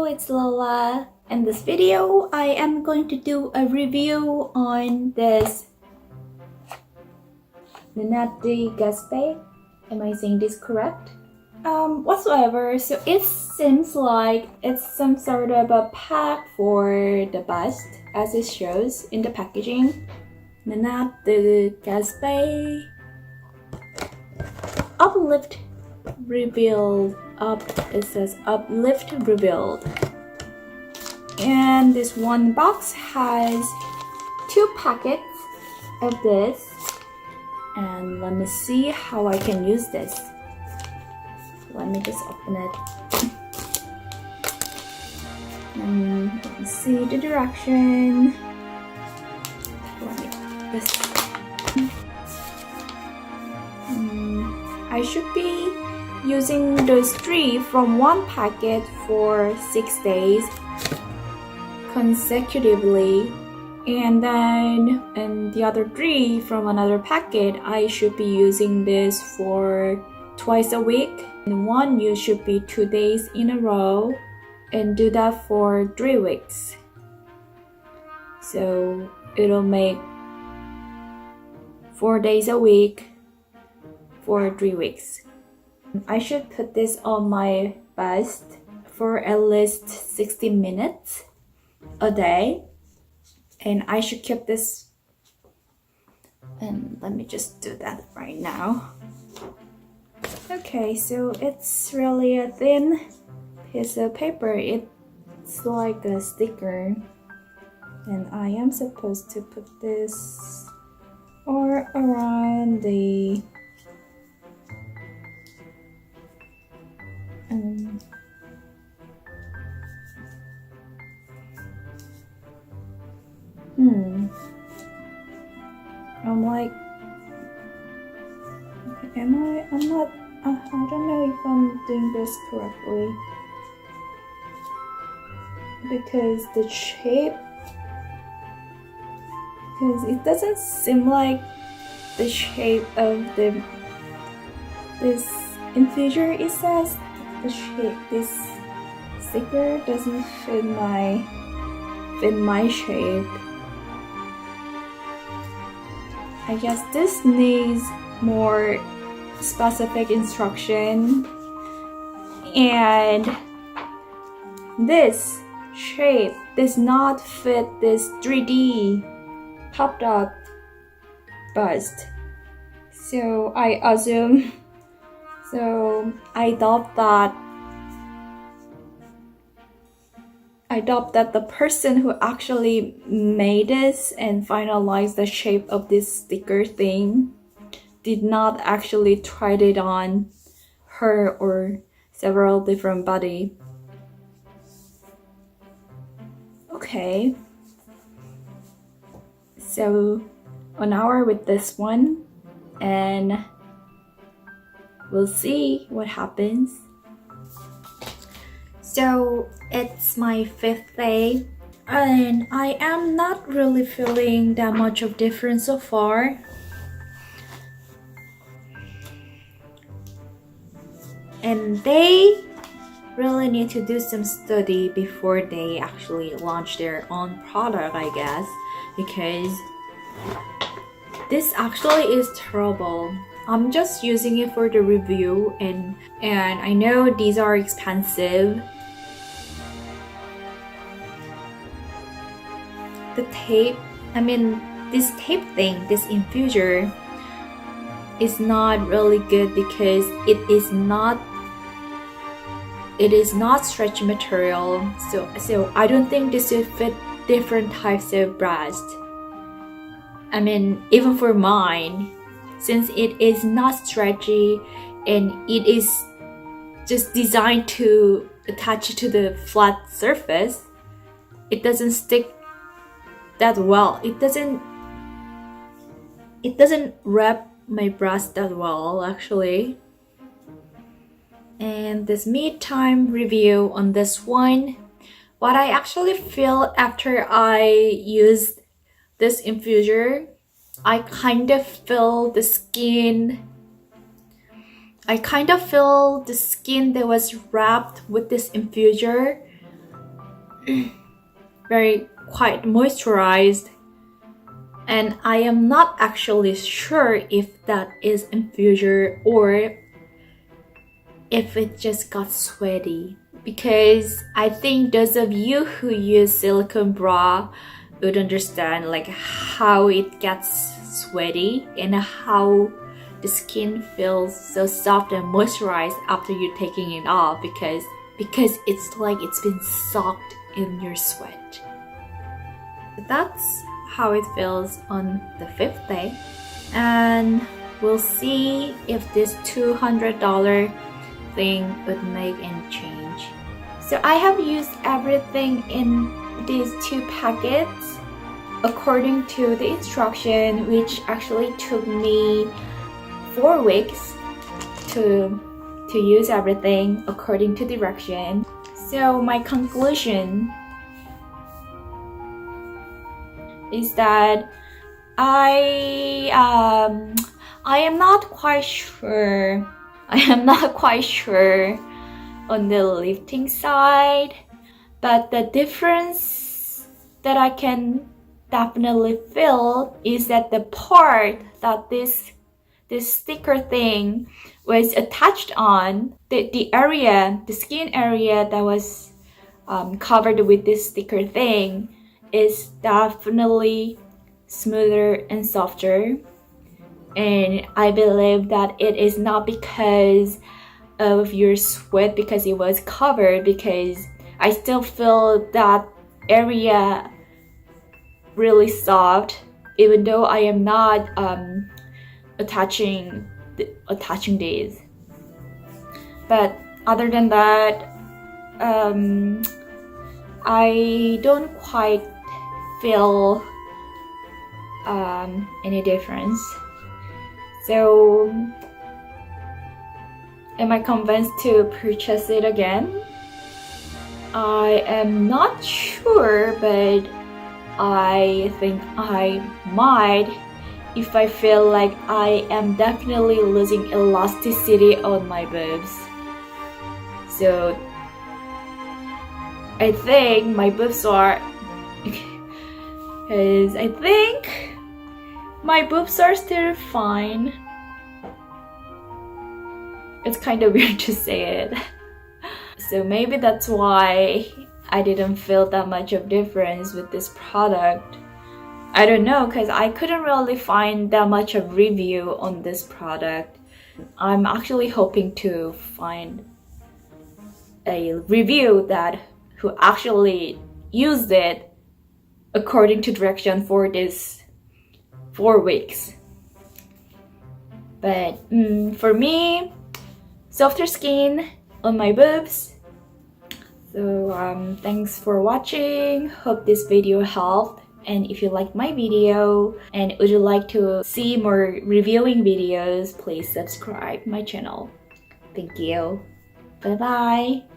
Hello, it's Lola. In this video, I am going to do a review on this Nannette de Gaspe. Am I saying this correct? Whatsoever. So it seems like it's some sort of a pack for the bust, as it shows in the packaging. Nannette de Gaspe Uplift Revealed. It says Uplift Revealed. And this one box has 2 packets of this. And let me see how I can use this. Let me just open it. And let me see the direction. Like this. I should be using those 3 from one packet for 6 days consecutively, and then the other 3 from another packet I should be using this for twice a week, and one you should be 2 days in a row, and do that for 3 weeks. So it'll make 4 days a week for 3 weeks. I should put this on my bust for at least 60 minutes a day, and I should keep this, and let me just do that right now. Okay, so it's really a thin piece of paper. It's like a sticker, and I am supposed to put this or around the I'm like, I'm not, I don't know if I'm doing this correctly, because the shape, because it doesn't seem like the shape of this infuser. It says the shape, this sticker doesn't fit my shape. I guess this needs more specific instruction, and this shape does not fit this 3D popped up bust. So I assume, so I doubt that the person who actually made this and finalized the shape of this sticker thing did not actually try it on her or several different body. Okay, so 1 hour with this one, and we'll see what happens. So it's my 5th day, and I am not really feeling that much of difference so far. And they really need to do some study before they actually launch their own product, I guess, because this actually is terrible. I'm just using it for the review, and I know these are expensive. The tape, this tape thing, this infuser is not really good because it is not stretchy material. So I don't think this will fit different types of breast. Even for mine, since it is not stretchy and it is just designed to attach it to the flat surface, it doesn't stick that well. It doesn't wrap my breast that well, actually. And this mid-time review on this one, what I actually feel after I used this infuser, I kind of feel the skin that was wrapped with this infuser very quite moisturized, and I am not actually sure if that is infuser or if it just got sweaty, because I think those of you who use silicone bra would understand like how it gets sweaty and how the skin feels so soft and moisturized after you're taking it off, because it's like it's been soaked in your sweat. That's how it feels on the 5th day, and we'll see if this $200 thing would make any change. So I have used everything in these 2 packets according to the instruction, which actually took me 4 weeks to use everything according to direction. So my conclusion is that I am not quite sure. I am not quite sure on the lifting side, but the difference that I can definitely feel is that the part that this sticker thing was attached on, the skin area that was covered with this sticker thing is definitely smoother and softer. And I believe that it is not because of your sweat, because it was covered, because I still feel that area really soft, even though I am not attaching these. But other than that, I don't quite feel any difference. So am I convinced to purchase it again? I am not sure, but I think I might if I feel like I am definitely losing elasticity on my boobs. So I think my boobs are because I think my boobs are still fine. It's kind of weird to say it. So maybe that's why I didn't feel that much of difference with this product. I don't know, because I couldn't really find that much of review on this product. I'm actually hoping to find a review that who actually used it according to direction for this 4 weeks. But for me, softer skin on my boobs. So thanks for watching. Hope this video helped. And if you like my video and would you like to see more reviewing videos, please subscribe my channel. Thank you. Bye bye.